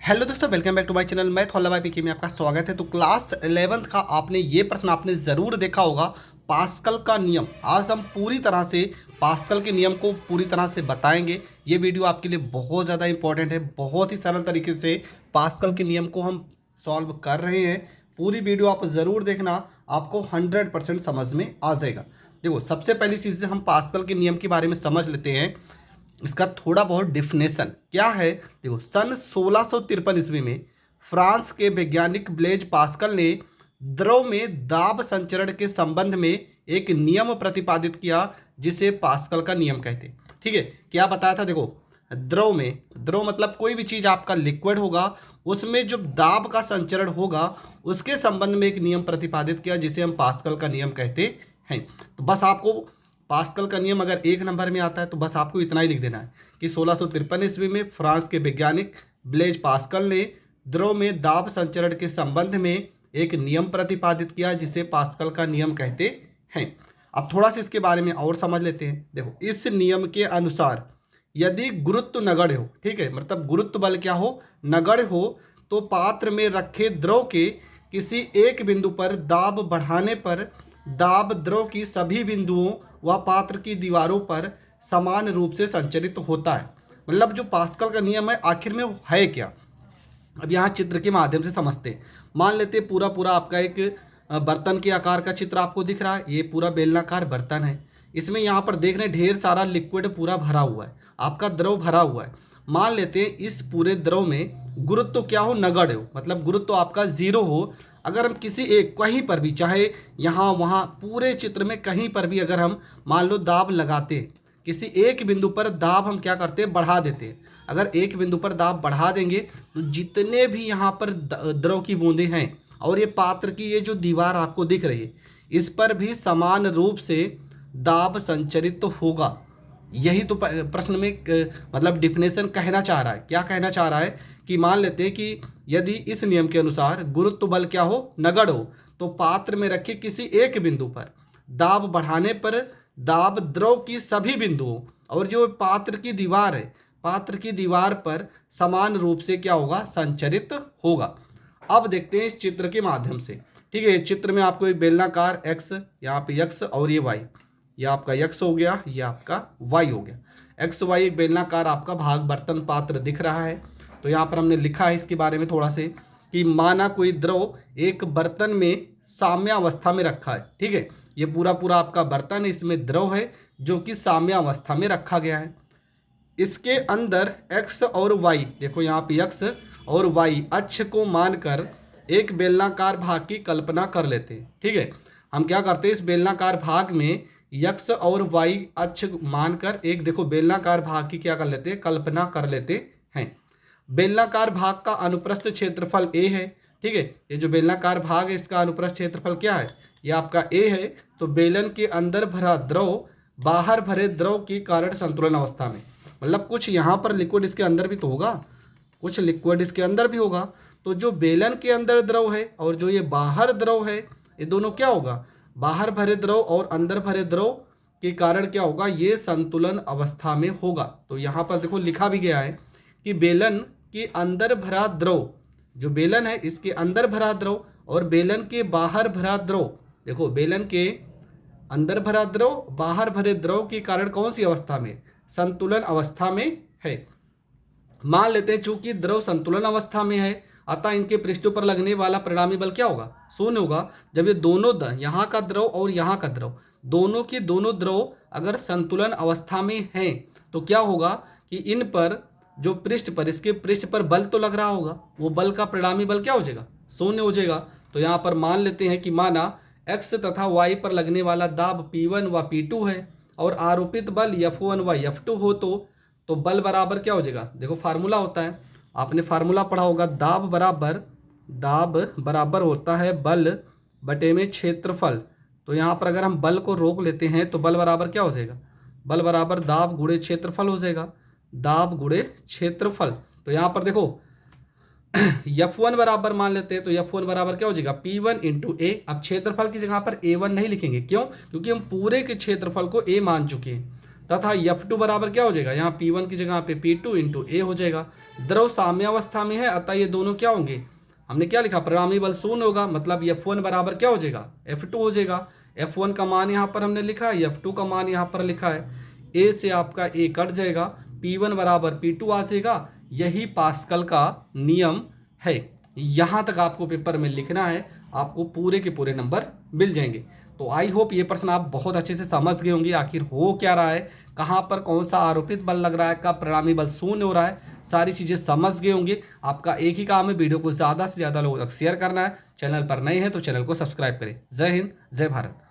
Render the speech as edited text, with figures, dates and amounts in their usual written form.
Hello दोस्तों, welcome back to my channel. मैं थोला भाई पीके में आपका स्वागत है। तो क्लास 11th का आपने ये प्रश्न आपने ज़रूर देखा होगा, पास्कल का नियम। आज हम पूरी तरह से पास्कल के नियम को पूरी तरह से बताएंगे। ये वीडियो आपके लिए बहुत ज़्यादा इंपॉर्टेंट है। बहुत ही सरल तरीके से पास्कल के नियम को हम सॉल्व कर रहे हैं। पूरी वीडियो आप ज़रूर देखना, आपको 100% समझ में आ जाएगा। देखो, सबसे पहली चीज़ से हम पास्कल के नियम के बारे में समझ लेते हैं। इसका थोड़ा बहुत डिफिनेशन क्या है। देखो, सन 1653 ईस्वी में फ्रांस के वैज्ञानिक ब्लेज पास्कल ने द्रव में दाब संचरण के संबंध में एक नियम प्रतिपादित किया, जिसे पास्कल का नियम कहते हैं। ठीक है, क्या बताया था? देखो, द्रव मतलब कोई भी चीज़ आपका लिक्विड होगा, उसमें जो दाब का संचरण होगा उसके संबंध में एक नियम प्रतिपादित किया, जिसे हम पास्कल का नियम कहते हैं। तो बस आपको पास्कल का नियम अगर एक नंबर में आता है तो बस आपको इतना ही लिख देना है कि 1653 ईस्वी में फ्रांस के वैज्ञानिक ब्लेज पास्कल ने द्रव में दाब संचरण के संबंध में एक नियम प्रतिपादित किया, जिसे पास्कल का नियम कहते हैं। अब थोड़ा सा इसके बारे में और समझ लेते हैं। देखो, इस नियम के अनुसार यदि गुरुत्व नगण्य हो, ठीक है, मतलब गुरुत्व बल क्या हो? नगण्य हो, तो पात्र में रखे द्रव के किसी एक बिंदु पर दाब बढ़ाने पर दाब द्रव की सभी बिंदुओं व पात्र की दीवारों पर समान रूप से संचरित होता है। मतलब जो पास्कल का नियम है, आखिर में वो है क्या? अब यहाँ चित्र के माध्यम से समझते हैं। मान लेते हैं पूरा पूरा आपका एक बर्तन के आकार का चित्र आपको दिख रहा है। ये पूरा बेलनाकार बर्तन है। इसमें यहाँ पर देख रहे हैं ढेर सारा लिक्विड पूरा भरा हुआ है, आपका द्रव भरा हुआ है। मान लेते हैं इस पूरे द्रव में गुरुत्व क्या हो? नगण्य हो, मतलब गुरुत्व आपका जीरो हो। अगर हम किसी एक कहीं पर भी, चाहे यहाँ वहाँ, पूरे चित्र में कहीं पर भी अगर हम मान लो दाब लगाते हैं, किसी एक बिंदु पर दाब हम क्या करते हैं? बढ़ा देते हैं। अगर एक बिंदु पर दाब बढ़ा देंगे तो जितने भी यहाँ पर द्रव की बूंदें हैं और ये पात्र की ये जो दीवार आपको दिख रही है, इस पर भी समान रूप से दाब संचरित तो होगा। यही तो प्रश्न में मतलब डिफिनेशन कहना चाह रहा है। क्या कहना चाह रहा है कि मान लेते हैं कि यदि इस नियम के अनुसार गुरुत्व बल क्या हो? नगण्य हो, तो पात्र में रखे किसी एक बिंदु पर दाब बढ़ाने पर दाब द्रव की सभी बिंदुओं और जो पात्र की दीवार है, पात्र की दीवार पर समान रूप से क्या होगा? संचरित होगा। अब देखते हैं इस चित्र के माध्यम से। ठीक है, चित्र में आपको एक बेलनाकार एक्स, यहाँ पे एक्स और ये वाई, ये आपका एक्स हो गया, ये आपका वाई हो गया। एक्स वाई एक बेलनाकार आपका भाग बर्तन पात्र दिख रहा है। तो यहाँ पर हमने लिखा है इसके बारे में थोड़ा से कि माना कोई द्रव एक बर्तन में साम्यावस्था में रखा है। ठीक है, ये पूरा पूरा आपका बर्तन है, इसमें द्रव है जो कि साम्यावस्था में रखा गया है। इसके अंदर एक्स और वाई, देखो यहाँ पे एक्स और वाई अक्ष को मानकर एक बेलनाकार भाग की कल्पना कर लेते हैं। ठीक है, हम क्या करते हैं? इस बेलनाकार भाग में यक्स और वाई अक्ष मानकर एक, देखो, बेलनाकार भाग की क्या कर लेते हैं? कल्पना कर लेते हैं। बेलनाकार भाग का अनुप्रस्थ क्षेत्रफल ए है। ठीक है, ये जो बेलनाकार भाग है इसका अनुप्रस्थ क्षेत्रफल क्या है? ये आपका ए है। तो बेलन के अंदर भरा द्रव बाहर भरे द्रव के कारण संतुलन अवस्था में, मतलब कुछ यहाँ पर लिक्विड इसके अंदर भी तो होगा, कुछ लिक्विड इसके अंदर भी होगा। तो जो बेलन के अंदर द्रव है और जो ये बाहर द्रव है, ये दोनों क्या होगा? बाहर भरे द्रव और अंदर भरे द्रव के कारण क्या होगा? ये संतुलन अवस्था में होगा। तो यहाँ पर देखो लिखा भी गया है कि बेलन के अंदर भरा द्रव, जो बेलन है इसके अंदर भरा द्रव और बेलन के बाहर भरा द्रव, देखो बेलन के अंदर भरा द्रव बाहर भरे द्रव के कारण कौन सी अवस्था में? संतुलन अवस्था में है। मान लेते हैं चूंकि द्रव संतुलन अवस्था में है, अतः इनके पृष्ठों पर लगने वाला परिणामी बल क्या होगा? शून्य होगा। जब ये दोनों यहाँ का द्रव और यहाँ का द्रव, दोनों के दोनों द्रव अगर संतुलन अवस्था में हैं तो क्या होगा कि इन पर जो पृष्ठ पर, इसके पृष्ठ पर बल तो लग रहा होगा, वो बल का परिणामी बल क्या हो जाएगा? शून्य हो जाएगा। तो यहाँ पर मान लेते हैं कि माना एक्स तथा वाई पर लगने वाला दाब P1 व P2 है और आरोपित बल F1 व F2 हो, तो बल बराबर क्या हो जाएगा? देखो फार्मूला होता है, आपने फार्मूला पढ़ा होगा, दाब बराबर होता है बल बटे में क्षेत्रफल। तो यहाँ पर अगर हम बल को रोक लेते हैं तो बल बराबर क्या हो जाएगा? बल बराबर दाब गुणे क्षेत्रफल हो जाएगा, दाब गुणे क्षेत्रफल। तो यहाँ पर देखो F1 बराबर मान लेते हैं, तो F1 बराबर क्या हो जाएगा? P1 इंटू ए। अब क्षेत्रफल की जगह पर A1 नहीं लिखेंगे, क्यों? क्योंकि हम पूरे के क्षेत्रफल को A मान चुके हैं। तथा F2 बराबर क्या हो जाएगा, यहाँ P1 की जगह पे P2 इंटू ए हो जाएगा। द्रव साम्यावस्था में है, अतः ये दोनों क्या होंगे, हमने क्या लिखा, परिणामी बल शून्य होगा, मतलब F1 बराबर क्या हो जाएगा, F2 हो जाएगा। F1 का मान यहाँ पर हमने लिखा है, F2 का मान यहाँ पर लिखा है। ए से आपका ए कट जाएगा, P1 बराबर P2 आ जाएगा। यही पास्कल का नियम है। यहाँ तक आपको पेपर में लिखना है, आपको पूरे के पूरे नंबर मिल जाएंगे। तो आई होप ये प्रश्न आप बहुत अच्छे से समझ गए होंगे, आखिर हो क्या रहा है, कहाँ पर कौन सा आरोपित बल लग रहा है, कब परिणामी बल शून्य हो रहा है, सारी चीज़ें समझ गए होंगे। आपका एक ही काम है, वीडियो को ज़्यादा से ज़्यादा लोगों तक शेयर करना है। चैनल पर नए हैं तो चैनल को सब्सक्राइब करें। जय हिंद, जय भारत।